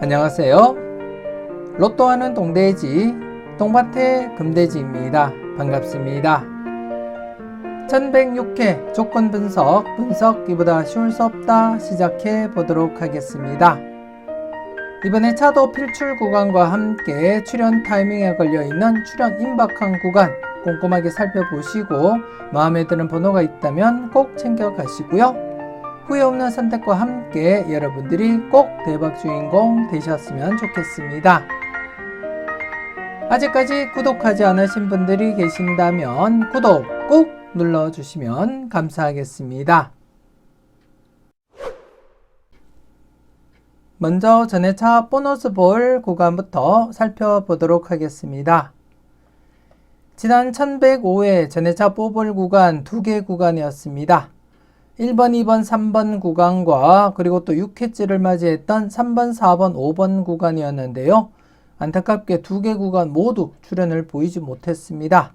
안녕하세요. 로또하는 동돼지 똥밭의 금돼지입니다. 반갑습니다. 1106회 조건 분석이보다 쉬울 수 없다 시작해 보도록 하겠습니다. 이번에 차도 필출 구간과 함께 출현 타이밍에 걸려있는 출현 임박한 구간 꼼꼼하게 살펴보시고 마음에 드는 번호가 있다면 꼭 챙겨가시고요. 후회 없는 선택과 함께 여러분들이 꼭 대박 주인공 되셨으면 좋겠습니다. 아직까지 구독하지 않으신 분들이 계신다면 구독 꾹 눌러주시면 감사하겠습니다. 먼저 전해차 보너스 볼 구간부터 살펴보도록 하겠습니다. 지난 1105회 전해차 뽀볼 구간 2개 구간이었습니다. 1번, 2번, 3번 구간과 그리고 또 6회째를 맞이했던 3번, 4번, 5번 구간이었는데요. 안타깝게 2개 구간 모두 출현을 보이지 못했습니다.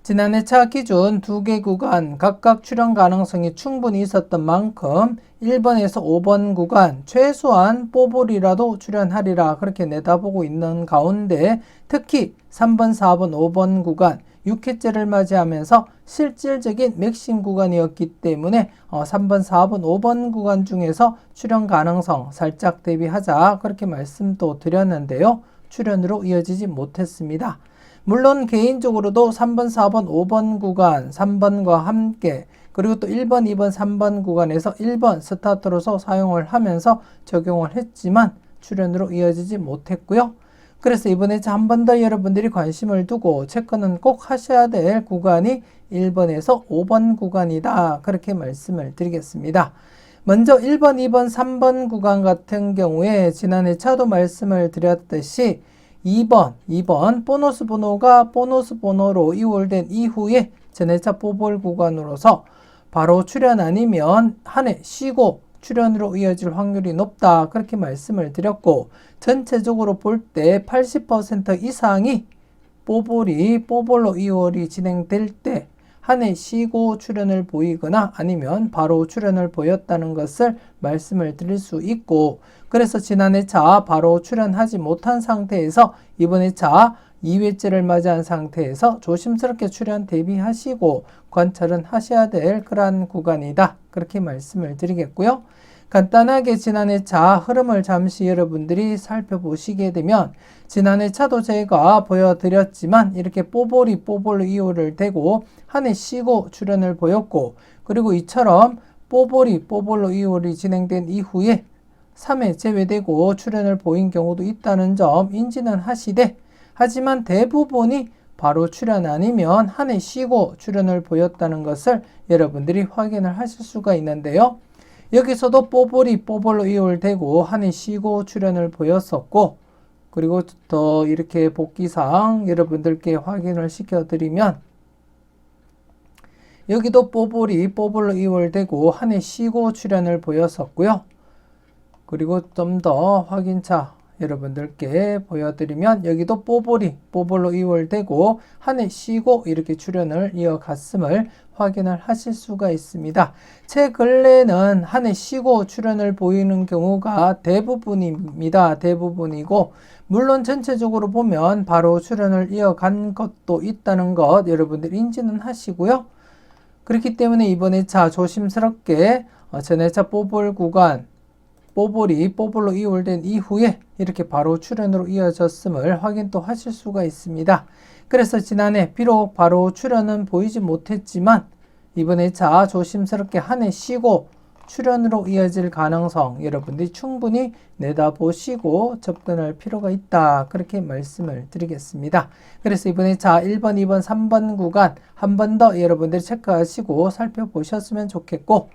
지난해 차 기준 2개 구간 각각 출현 가능성이 충분히 있었던 만큼 1번에서 5번 구간 최소한 뽀볼이라도 출현하리라 그렇게 내다보고 있는 가운데 특히 3번, 4번, 5번 구간 6회째를 맞이하면서 실질적인 맥심 구간이었기 때문에 3번, 4번, 5번 구간 중에서 출현 가능성 살짝 대비하자 그렇게 말씀도 드렸는데요. 출현으로 이어지지 못했습니다. 물론 개인적으로도 3번, 4번, 5번 구간 3번과 함께 그리고 또 1번, 2번, 3번 구간에서 1번 스타트로서 사용을 하면서 적용을 했지만 출현으로 이어지지 못했고요. 그래서 이번에 한 번 더 여러분들이 관심을 두고 체크는 꼭 하셔야 될 구간이 1번에서 5번 구간이다. 그렇게 말씀을 드리겠습니다. 먼저 1번, 2번, 3번 구간 같은 경우에 지난해 차도 말씀을 드렸듯이 2번 보너스 번호가 보너스 번호로 이월된 이후에 전해차 뽀볼 구간으로서 바로 출현 아니면 한 해 쉬고 출현으로 이어질 확률이 높다 그렇게 말씀을 드렸고 전체적으로 볼 때 80% 이상이 뽀볼로 이월이 진행될 때 한 해 쉬고 출현을 보이거나 아니면 바로 출현을 보였다는 것을 말씀을 드릴 수 있고 그래서 지난해 차 바로 출현하지 못한 상태에서 이번에 차 2회째를 맞이한 상태에서 조심스럽게 출현 대비하시고 관찰은 하셔야 될 그러한 구간이다. 그렇게 말씀을 드리겠고요. 간단하게 지난해 차 흐름을 잠시 여러분들이 살펴보시게 되면 지난해 차도 제가 보여드렸지만 이렇게 뽀볼로 이호를 대고 한 해 쉬고 출현을 보였고 그리고 이처럼 뽀볼로 이호를 진행된 이후에 3회 제외되고 출현을 보인 경우도 있다는 점 인지는 하시되 하지만 대부분이 바로 출현 아니면 한 해 쉬고 출현을 보였다는 것을 여러분들이 확인을 하실 수가 있는데요. 여기서도 뽀볼로 이월되고 한 해 쉬고 출현을 보였었고 그리고 더 이렇게 복기상 여러분들께 확인을 시켜드리면 여기도 뽀볼로 이월되고 한 해 쉬고 출현을 보였었고요. 그리고 좀 더 확인차 여러분들께 보여드리면 여기도 뽀볼로 이월되고 한 해 쉬고 이렇게 출현을 이어갔음을 확인을 하실 수가 있습니다. 최근래는 한 해 쉬고 출현을 보이는 경우가 대부분입니다. 대부분이고 물론 전체적으로 보면 바로 출현을 이어간 것도 있다는 것 여러분들 인지는 하시고요. 그렇기 때문에 이번에 차 조심스럽게 전해차 뽀볼 구간 뽀볼로 이월된 이후에 이렇게 바로 출현으로 이어졌음을 확인 또 하실 수가 있습니다. 그래서 지난해 비록 바로 출현은 보이지 못했지만 이번에 차 조심스럽게 한 해 쉬고 출현으로 이어질 가능성 여러분들이 충분히 내다보시고 접근할 필요가 있다. 그렇게 말씀을 드리겠습니다. 그래서 이번에 차 1번, 2번, 3번 구간 한 번 더 여러분들이 체크하시고 살펴보셨으면 좋겠고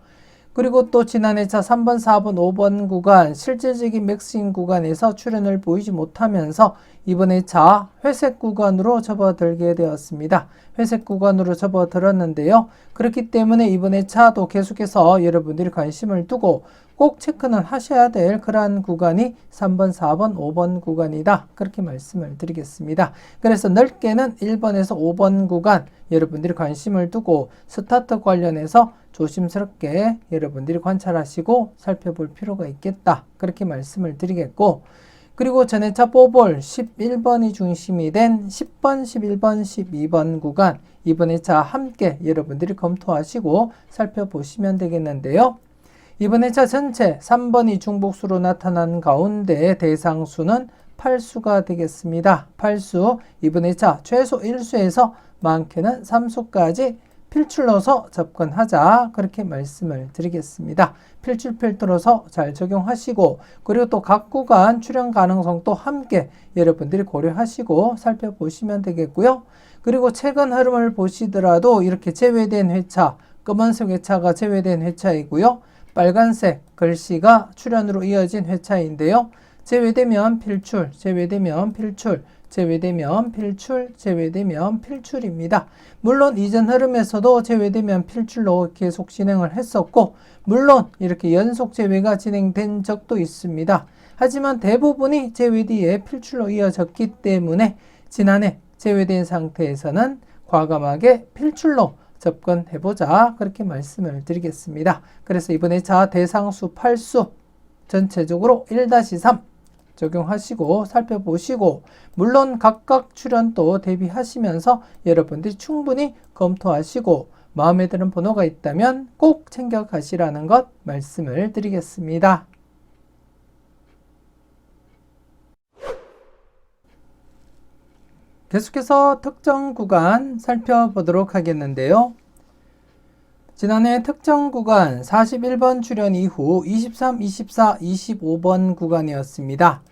그리고 또 지난해 차 3번, 4번, 5번 구간 실질적인 맥스인 구간에서 출현을 보이지 못하면서 이번에 차 회색 구간으로 접어들게 되었습니다. 회색 구간으로 접어들었는데요. 그렇기 때문에 이번에 차도 계속해서 여러분들이 관심을 두고 꼭 체크는 하셔야 될 그러한 구간이 3번, 4번, 5번 구간이다. 그렇게 말씀을 드리겠습니다. 그래서 넓게는 1번에서 5번 구간 여러분들이 관심을 두고 스타트 관련해서 조심스럽게 여러분들이 관찰하시고 살펴볼 필요가 있겠다. 그렇게 말씀을 드리겠고 그리고 전해차 뽀볼 11번이 중심이 된 10번, 11번, 12번 구간 이번 회차 함께 여러분들이 검토하시고 살펴보시면 되겠는데요. 이번 회차 전체 3번이 중복수로 나타난 가운데 대상수는 8수가 되겠습니다. 8수 이번 회차 최소 1수에서 많게는 3수까지 필출로서 접근하자 그렇게 말씀을 드리겠습니다. 필출 필터로서 잘 적용하시고 그리고 또 각 구간 출현 가능성도 함께 여러분들이 고려하시고 살펴보시면 되겠고요. 그리고 최근 흐름을 보시더라도 이렇게 제외된 회차, 검은색 회차가 제외된 회차이고요. 빨간색 글씨가 출현으로 이어진 회차인데요. 제외되면 필출, 제외되면 필출, 제외되면 필출, 제외되면 필출입니다. 물론 이전 흐름에서도 제외되면 필출로 계속 진행을 했었고 물론 이렇게 연속 제외가 진행된 적도 있습니다. 하지만 대부분이 제외 뒤에 필출로 이어졌기 때문에 지난해 제외된 상태에서는 과감하게 필출로 접근해보자 그렇게 말씀을 드리겠습니다. 그래서 이번에 대상수 8수 전체적으로 1-3 적용하시고 살펴보시고 물론 각각 출현도 대비하시면서 여러분들이 충분히 검토하시고 마음에 드는 번호가 있다면 꼭 챙겨 가시라는 것 말씀을 드리겠습니다. 계속해서 특정 구간 살펴보도록 하겠는데요. 지난해 특정 구간 41번 출현 이후 23, 24, 25번 구간이었습니다.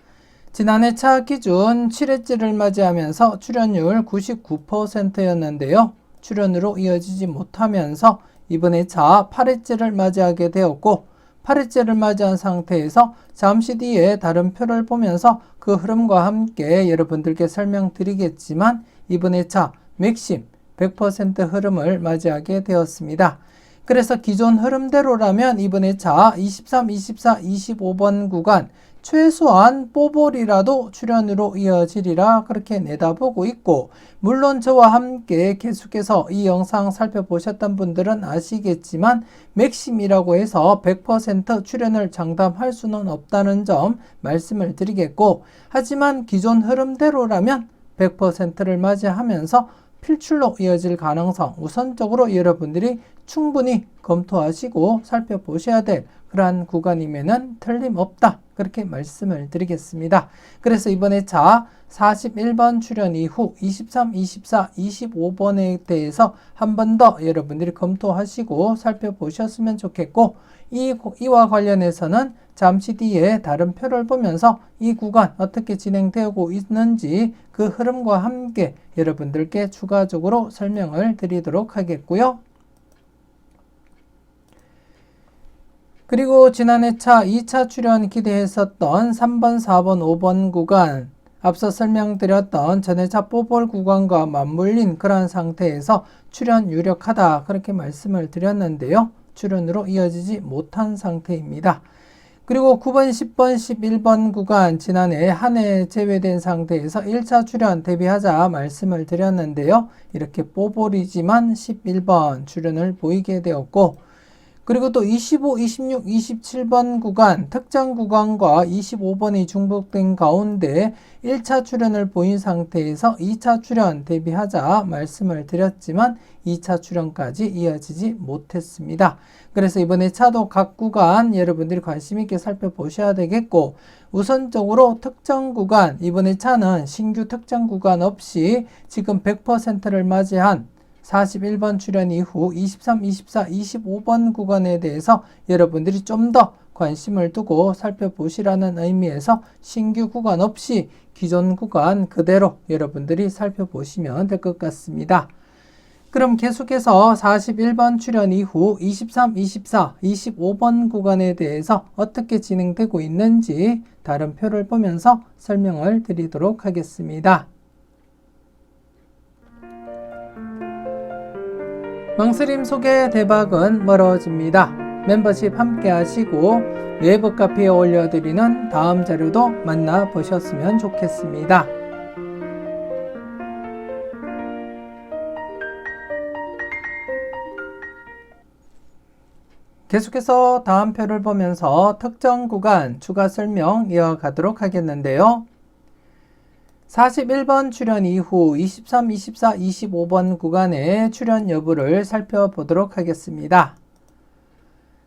지난해 차 기준 7회째를 맞이하면서 출현율 99%였는데요. 출현으로 이어지지 못하면서 이번에 차 8회째를 맞이하게 되었고 8회째를 맞이한 상태에서 잠시 뒤에 다른 표를 보면서 그 흐름과 함께 여러분들께 설명드리겠지만 이번에 차 맥심 100% 흐름을 맞이하게 되었습니다. 그래서 기존 흐름대로라면 이번에 차 23, 24, 25번 구간 최소한 뽀볼이라도 출현으로 이어지리라 그렇게 내다보고 있고 물론 저와 함께 계속해서 이 영상 살펴보셨던 분들은 아시겠지만 맥심이라고 해서 100% 출현을 장담할 수는 없다는 점 말씀을 드리겠고 하지만 기존 흐름대로라면 100%를 맞이하면서 필출로 이어질 가능성 우선적으로 여러분들이 충분히 검토하시고 살펴보셔야 될 그러한 구간이면은 틀림없다 그렇게 말씀을 드리겠습니다. 그래서 이번에 차 41번 출현 이후 23, 24, 25번에 대해서 한 번 더 여러분들이 검토하시고 살펴보셨으면 좋겠고 이와 관련해서는 잠시 뒤에 다른 표를 보면서 이 구간 어떻게 진행되고 있는지 그 흐름과 함께 여러분들께 추가적으로 설명을 드리도록 하겠고요. 그리고 지난해 차 2차 출현 기대했었던 3번, 4번, 5번 구간 앞서 설명드렸던 전해차 뽀볼 구간과 맞물린 그런 상태에서 출현 유력하다 그렇게 말씀을 드렸는데요. 출현으로 이어지지 못한 상태입니다. 그리고 9번, 10번, 11번 구간 지난해 한 해 제외된 상태에서 1차 출현 대비하자 말씀을 드렸는데요. 이렇게 뽀볼이지만 11번 출현을 보이게 되었고 그리고 또 25, 26, 27번 구간 특정 구간과 25번이 중복된 가운데 1차 출현을 보인 상태에서 2차 출현 대비하자 말씀을 드렸지만 2차 출현까지 이어지지 못했습니다. 그래서 이번에 차도 각 구간 여러분들이 관심 있게 살펴보셔야 되겠고 우선적으로 특정 구간 이번에 차는 신규 특정 구간 없이 지금 100%를 맞이한 41번 출현 이후 23, 24, 25번 구간에 대해서 여러분들이 좀 더 관심을 두고 살펴보시라는 의미에서 신규 구간 없이 기존 구간 그대로 여러분들이 살펴보시면 될 것 같습니다. 그럼 계속해서 41번 출현 이후 23, 24, 25번 구간에 대해서 어떻게 진행되고 있는지 다른 표를 보면서 설명을 드리도록 하겠습니다. 망스림 소개 대박은 멀어집니다. 멤버십 함께 하시고 웨브 카페에 올려드리는 다음 자료도 만나보셨으면 좋겠습니다. 계속해서 다음 표를 보면서 특정 구간 추가 설명 이어가도록 하겠는데요. 41번 출연 이후 23, 24, 25번 구간의 출연 여부를 살펴보도록 하겠습니다.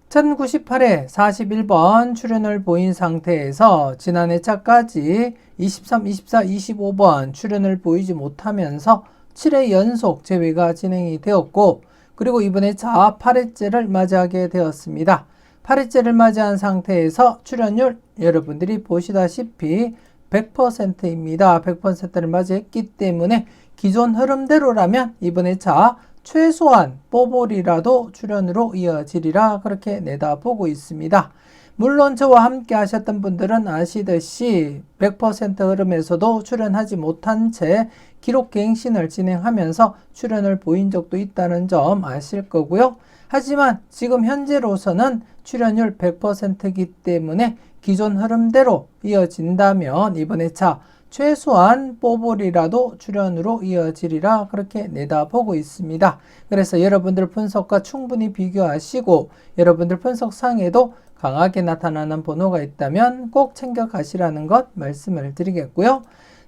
1098에 41번 출연을 보인 상태에서 지난 회차까지 23, 24, 25번 출연을 보이지 못하면서 7회 연속 재회가 진행이 되었고, 그리고 이번 회차 8회째를 맞이하게 되었습니다. 8회째를 맞이한 상태에서 출연율 여러분들이 보시다시피 100%입니다. 100%를 맞이했기 때문에 기존 흐름대로라면 이번 회차 최소한 뽀볼이라도 출연으로 이어지리라 그렇게 내다보고 있습니다. 물론 저와 함께 하셨던 분들은 아시듯이 100% 흐름에서도 출연하지 못한 채 기록 갱신을 진행하면서 출연을 보인 적도 있다는 점 아실 거고요. 하지만 지금 현재로서는 출연율 100%이기 때문에 기존 흐름대로 이어진다면 이번 회차 최소한 뽀볼이라도 출연으로 이어지리라 그렇게 내다보고 있습니다. 그래서 여러분들 분석과 충분히 비교하시고 여러분들 분석상에도 강하게 나타나는 번호가 있다면 꼭 챙겨 가시라는 것 말씀을 드리겠고요.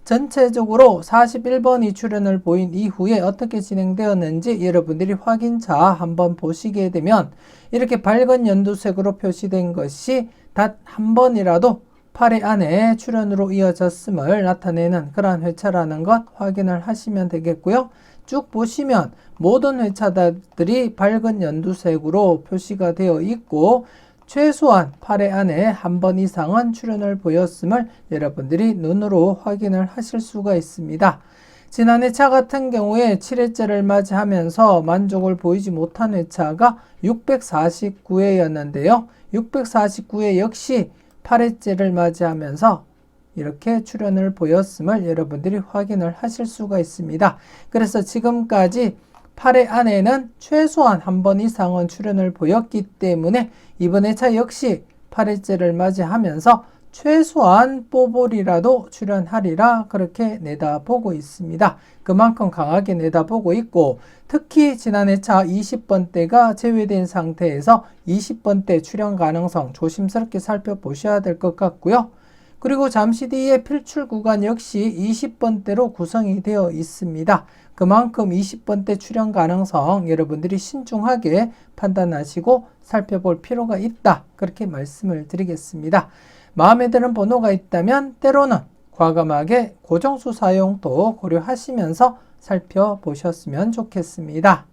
전체적으로 41번이 출연을 보인 이후에 어떻게 진행되었는지 여러분들이 확인차 한번 보시게 되면 이렇게 밝은 연두색으로 표시된 것이 단 한 번이라도 8회 안에 출연으로 이어졌음을 나타내는 그러한 회차라는 것 확인을 하시면 되겠고요. 쭉 보시면 모든 회차들이 밝은 연두색으로 표시가 되어 있고 최소한 8회 안에 한 번 이상은 출연을 보였음을 여러분들이 눈으로 확인을 하실 수가 있습니다. 지난 회차 같은 경우에 7회째를 맞이하면서 만족을 보이지 못한 회차가 649회였는데요. 649회 역시 8회째를 맞이하면서 이렇게 출연을 보였음을 여러분들이 확인을 하실 수가 있습니다. 그래서 지금까지 8회 안에는 최소한 한 번 이상은 출연을 보였기 때문에 이번 회차 역시 8회째를 맞이하면서 최소한 뽀볼이라도 출연하리라 그렇게 내다보고 있습니다. 그만큼 강하게 내다보고 있고 특히 지난 회차 20번대가 제외된 상태에서 20번대 출연 가능성 조심스럽게 살펴보셔야 될 것 같고요. 그리고 잠시 뒤에 필출 구간 역시 20번대로 구성이 되어 있습니다. 그만큼 20번대 출연 가능성 여러분들이 신중하게 판단하시고 살펴볼 필요가 있다. 그렇게 말씀을 드리겠습니다. 마음에 드는 번호가 있다면 때로는 과감하게 고정수 사용도 고려하시면서 살펴보셨으면 좋겠습니다.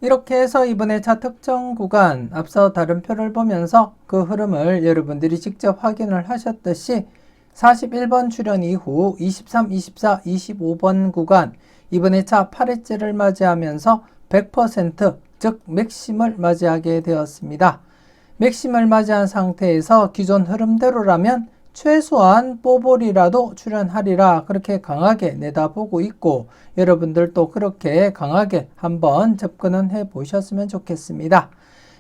이렇게 해서 이번에 차 특정 구간 앞서 다른 표를 보면서 그 흐름을 여러분들이 직접 확인을 하셨듯이 41번 출연 이후 23, 24, 25번 구간 이번에 차 8회째를 맞이하면서 100% 즉 맥심을 맞이하게 되었습니다. 맥심을 맞이한 상태에서 기존 흐름대로라면 최소한 뽀볼이라도 출연하리라 그렇게 강하게 내다보고 있고 여러분들도 그렇게 강하게 한번 접근은 해보셨으면 좋겠습니다.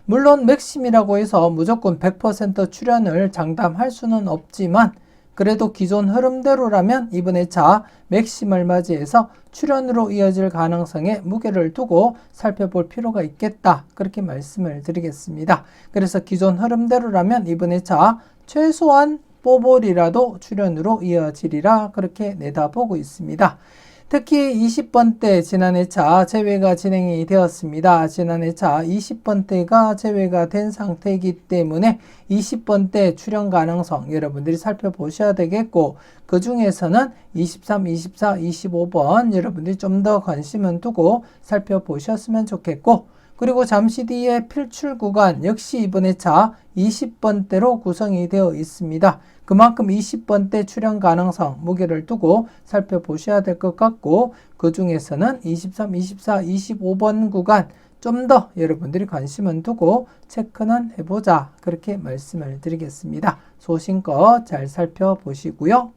물론 맥심이라고 해서 무조건 100% 출연을 장담할 수는 없지만 그래도 기존 흐름대로라면 이번 회차 맥심을 맞이해서 출연으로 이어질 가능성에 무게를 두고 살펴볼 필요가 있겠다. 그렇게 말씀을 드리겠습니다. 그래서 기존 흐름대로라면 이번 회차 최소한 뽀볼이라도 출연으로 이어지리라 그렇게 내다보고 있습니다. 특히 20번대 지난 회차 제외가 진행이 되었습니다. 지난 회차 20번대가 제외가 된 상태이기 때문에 20번대 출연 가능성 여러분들이 살펴보셔야 되겠고 그 중에서는 23, 24, 25번 여러분들이 좀 더 관심은 두고 살펴보셨으면 좋겠고 그리고 잠시 뒤에 필출 구간 역시 이번 회차 20번대로 구성이 되어 있습니다. 그만큼 20번대 출연 가능성 무게를 두고 살펴보셔야 될 것 같고 그 중에서는 23, 24, 25번 구간 좀 더 여러분들이 관심은 두고 체크는 해보자 그렇게 말씀을 드리겠습니다. 소신껏 잘 살펴보시고요.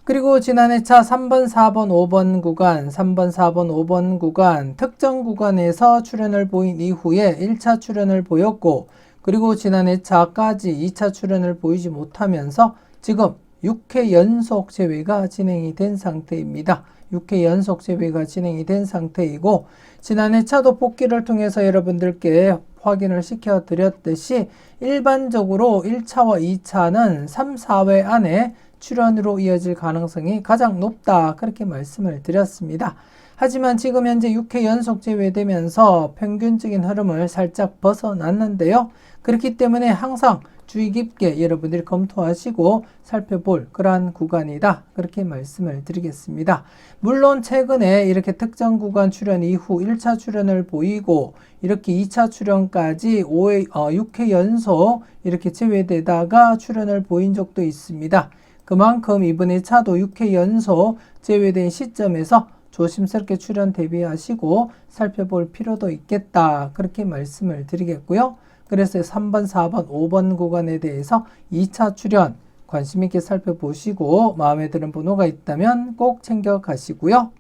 그리고 지난 회차 3번, 4번, 5번 구간, 3번, 4번, 5번 구간 특정 구간에서 출연을 보인 이후에 1차 출연을 보였고 그리고 지난 회차까지 2차 출연을 보이지 못하면서 지금 6회 연속 제외가 진행이 된 상태입니다. 6회 연속 제외가 진행이 된 상태이고 지난해 차도 복귀를 통해서 여러분들께 확인을 시켜 드렸듯이 일반적으로 1차와 2차는 3, 4회 안에 출현으로 이어질 가능성이 가장 높다 그렇게 말씀을 드렸습니다. 하지만 지금 현재 6회 연속 제외되면서 평균적인 흐름을 살짝 벗어났는데요. 그렇기 때문에 항상 주의 깊게 여러분들이 검토하시고 살펴볼 그러한 구간이다 그렇게 말씀을 드리겠습니다. 물론 최근에 이렇게 특정 구간 출현 이후 1차 출현을 보이고 이렇게 2차 출현까지 6회 연속 이렇게 제외되다가 출현을 보인 적도 있습니다. 그만큼 이번에 차도 6회 연속 제외된 시점에서 조심스럽게 출현 대비하시고 살펴볼 필요도 있겠다 그렇게 말씀을 드리겠고요. 그래서 3번, 4번, 5번 구간에 대해서 2차 출현 관심 있게 살펴보시고 마음에 드는 번호가 있다면 꼭 챙겨 가시고요.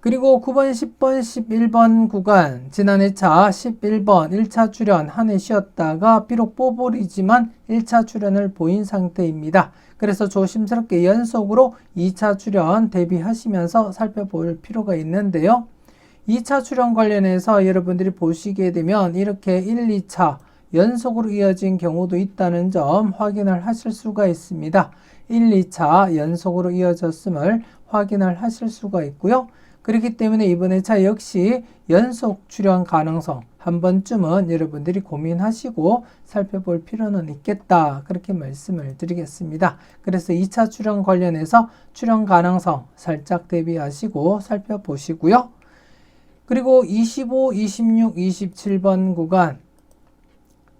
그리고 9번, 10번, 11번 구간 지난해 차 11번 1차 출현 한 해 쉬었다가 비록 뽀볼이지만 1차 출현을 보인 상태입니다. 그래서 조심스럽게 연속으로 2차 출현 대비하시면서 살펴볼 필요가 있는데요. 2차 출현 관련해서 여러분들이 보시게 되면 이렇게 1, 2차 연속으로 이어진 경우도 있다는 점 확인을 하실 수가 있습니다. 1, 2차 연속으로 이어졌음을 확인을 하실 수가 있고요. 그렇기 때문에 이번에 차 역시 연속 출현 가능성 한 번쯤은 여러분들이 고민하시고 살펴볼 필요는 있겠다 그렇게 말씀을 드리겠습니다. 그래서 2차 출현 관련해서 출현 가능성 살짝 대비하시고 살펴보시고요. 그리고 25, 26, 27번 구간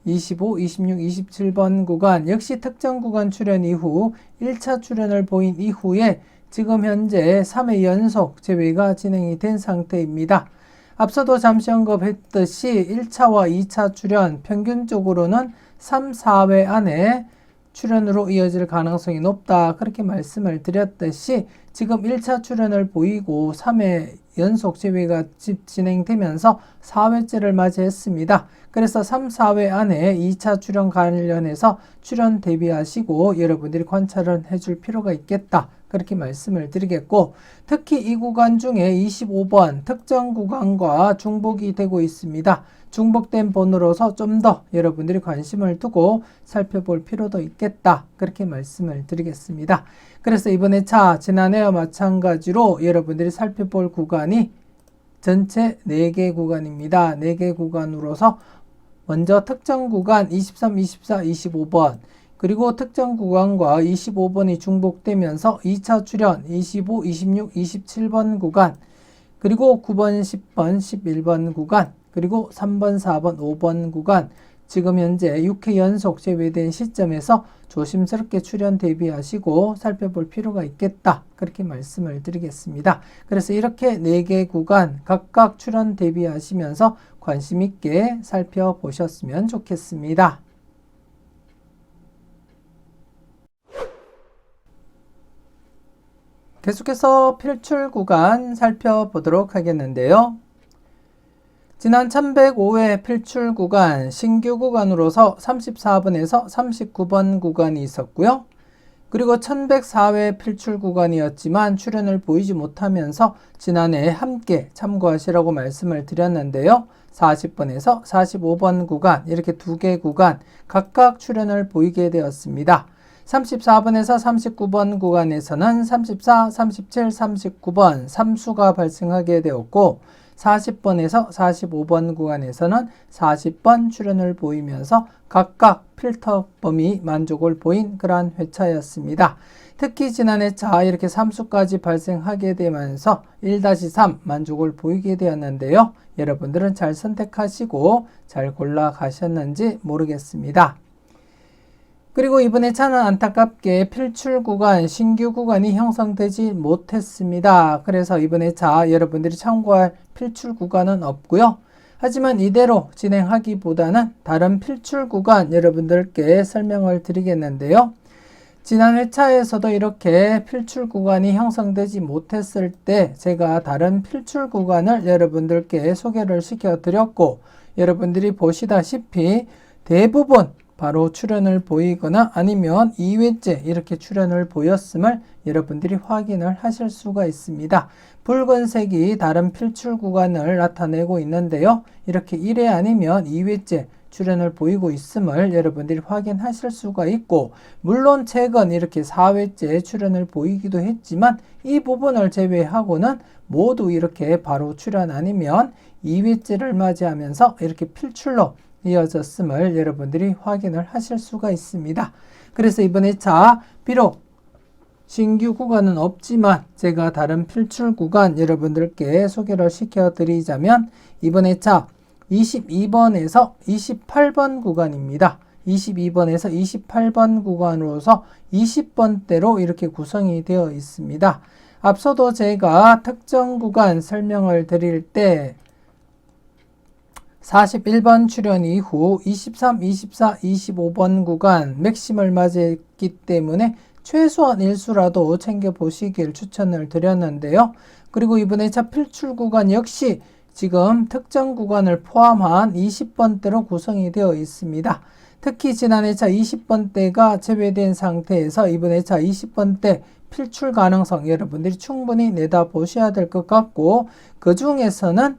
25, 26, 27번 구간 역시 특정 구간 출현 이후 1차 출현을 보인 이후에 지금 현재 3회 연속 제외가 진행이 된 상태입니다. 앞서도 잠시 언급했듯이 1차와 2차 출현 평균적으로는 3, 4회 안에 출현으로 이어질 가능성이 높다 그렇게 말씀을 드렸듯이 지금 1차 출현을 보이고 3회 연속 제외가 진행되면서 4회째를 맞이했습니다. 그래서 3, 4회 안에 2차 출현 관련해서 출현 대비하시고 여러분들이 관찰을 해줄 필요가 있겠다 그렇게 말씀을 드리겠고 특히 이 구간 중에 25번 특정 구간과 중복이 되고 있습니다. 중복된 번호로서 좀 더 여러분들이 관심을 두고 살펴볼 필요도 있겠다 그렇게 말씀을 드리겠습니다. 그래서 이번에 차 지난해와 마찬가지로 여러분들이 살펴볼 구간이 전체 4개 구간입니다. 4개 구간으로서 먼저 특정 구간 23, 24, 25번 그리고 특정 구간과 25번이 중복되면서 2차 출현 25, 26, 27번 구간 그리고 9번, 10번, 11번 구간 그리고 3번, 4번, 5번 구간 지금 현재 6회 연속 제외된 시점에서 조심스럽게 출현 대비하시고 살펴볼 필요가 있겠다 그렇게 말씀을 드리겠습니다. 그래서 이렇게 4개 구간 각각 출현 대비하시면서 관심 있게 살펴보셨으면 좋겠습니다. 계속해서 필출 구간 살펴보도록 하겠는데요. 지난 1105회 필출 구간 신규 구간으로서 34번에서 39번 구간이 있었고요. 그리고 1104회 필출 구간이었지만 출현을 보이지 못하면서 지난해 함께 참고하시라고 말씀을 드렸는데요. 40번에서 45번 구간 이렇게 2개 구간 각각 출현을 보이게 되었습니다. 34번에서 39번 구간에서는 34, 37, 39번 3수가 발생하게 되었고 40번에서 45번 구간에서는 40번 출현을 보이면서 각각 필터 범위 만족을 보인 그러한 회차였습니다. 특히 지난해 차 이렇게 3수까지 발생하게 되면서 1-3 만족을 보이게 되었는데요. 여러분들은 잘 선택하시고 잘 골라 가셨는지 모르겠습니다. 그리고 이번에 차는 안타깝게 필출 구간, 신규 구간이 형성되지 못했습니다. 그래서 이번에 차 여러분들이 참고할 필출 구간은 없고요. 하지만 이대로 진행하기보다는 다른 필출 구간 여러분들께 설명을 드리겠는데요. 지난 회차에서도 이렇게 필출 구간이 형성되지 못했을 때 제가 다른 필출 구간을 여러분들께 소개를 시켜드렸고 여러분들이 보시다시피 대부분 바로 출현을 보이거나 아니면 2회째 이렇게 출현을 보였음을 여러분들이 확인을 하실 수가 있습니다. 붉은색이 다른 필출 구간을 나타내고 있는데요. 이렇게 1회 아니면 2회째 출현을 보이고 있음을 여러분들이 확인하실 수가 있고, 물론 최근 이렇게 4회째 출현을 보이기도 했지만 이 부분을 제외하고는 모두 이렇게 바로 출현 아니면 2회째를 맞이하면서 이렇게 필출로 이어졌음을 여러분들이 확인을 하실 수가 있습니다. 그래서 이번 회차 비록 신규 구간은 없지만 제가 다른 필출 구간 여러분들께 소개를 시켜드리자면 이번 회차 22번에서 28번 구간입니다. 22번에서 28번 구간으로서 20번대로 이렇게 구성이 되어 있습니다. 앞서도 제가 특정 구간 설명을 드릴 때 41번 출현 이후 23, 24, 25번 구간 맥심을 맞이했기 때문에 최소한 일수라도 챙겨보시길 추천을 드렸는데요. 그리고 이번 회차 필출 구간 역시 지금 특정 구간을 포함한 20번대로 구성이 되어 있습니다. 특히 지난 회차 20번대가 제외된 상태에서 이번 회차 20번대 필출 가능성 여러분들이 충분히 내다보셔야 될 것 같고, 그 중에서는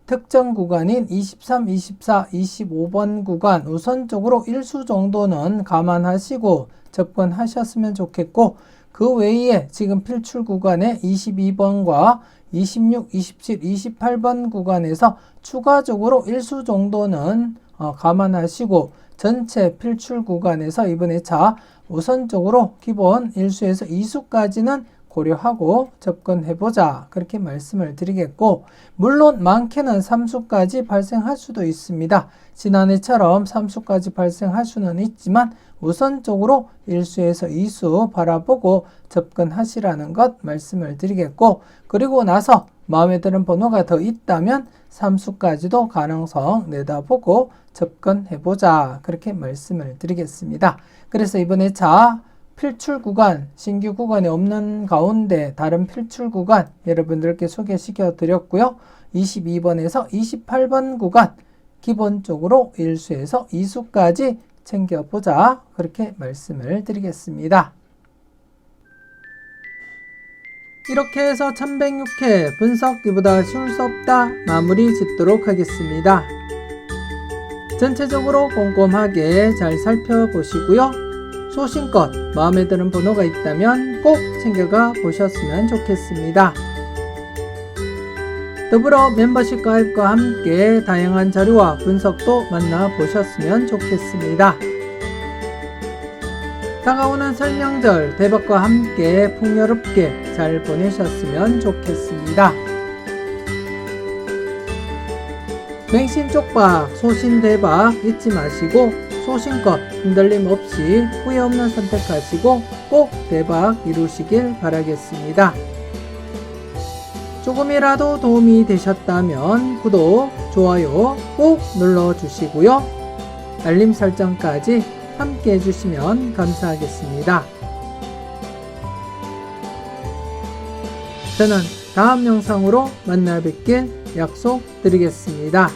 특정 구간인 23, 24, 25번 구간 우선적으로 일수 정도는 감안하시고 접근하셨으면 좋겠고, 그 외에 지금 필출 구간의 22번과 26, 27, 28번 구간에서 추가적으로 일수 정도는 감안하시고 전체 필출 구간에서 이번 회차 우선적으로 기본 1수에서 2수까지는 고려하고 접근해보자, 그렇게 말씀을 드리겠고, 물론 많게는 3수까지 발생할 수도 있습니다. 지난해처럼 3수까지 발생할 수는 있지만 우선적으로 1수에서 2수 바라보고 접근하시라는 것 말씀을 드리겠고, 그리고 나서 마음에 드는 번호가 더 있다면 3수까지도 가능성 내다보고 접근해보자, 그렇게 말씀을 드리겠습니다. 그래서 이번 회차 필출 구간, 신규 구간이 없는 가운데 다른 필출 구간 여러분들께 소개시켜 드렸고요. 22번에서 28번 구간 기본적으로 1수에서 2수까지 챙겨보자, 그렇게 말씀을 드리겠습니다. 이렇게 해서 1106회 분석 이보다 쉬울 수 없다 마무리 짓도록 하겠습니다. 전체적으로 꼼꼼하게 잘 살펴보시고요. 소신껏 마음에 드는 번호가 있다면 꼭 챙겨가 보셨으면 좋겠습니다. 더불어 멤버십 가입과 함께 다양한 자료와 분석도 만나보셨으면 좋겠습니다. 다가오는 설명절 대박과 함께 풍요롭게 잘 보내셨으면 좋겠습니다. 맹신 쪽박, 소신 대박 잊지 마시고 소신껏 흔들림 없이 후회 없는 선택하시고 꼭 대박 이루시길 바라겠습니다. 조금이라도 도움이 되셨다면 구독, 좋아요 꼭 눌러주시고요. 알림 설정까지 함께 해주시면 감사하겠습니다. 저는 다음 영상으로 만나 뵙길 약속드리겠습니다.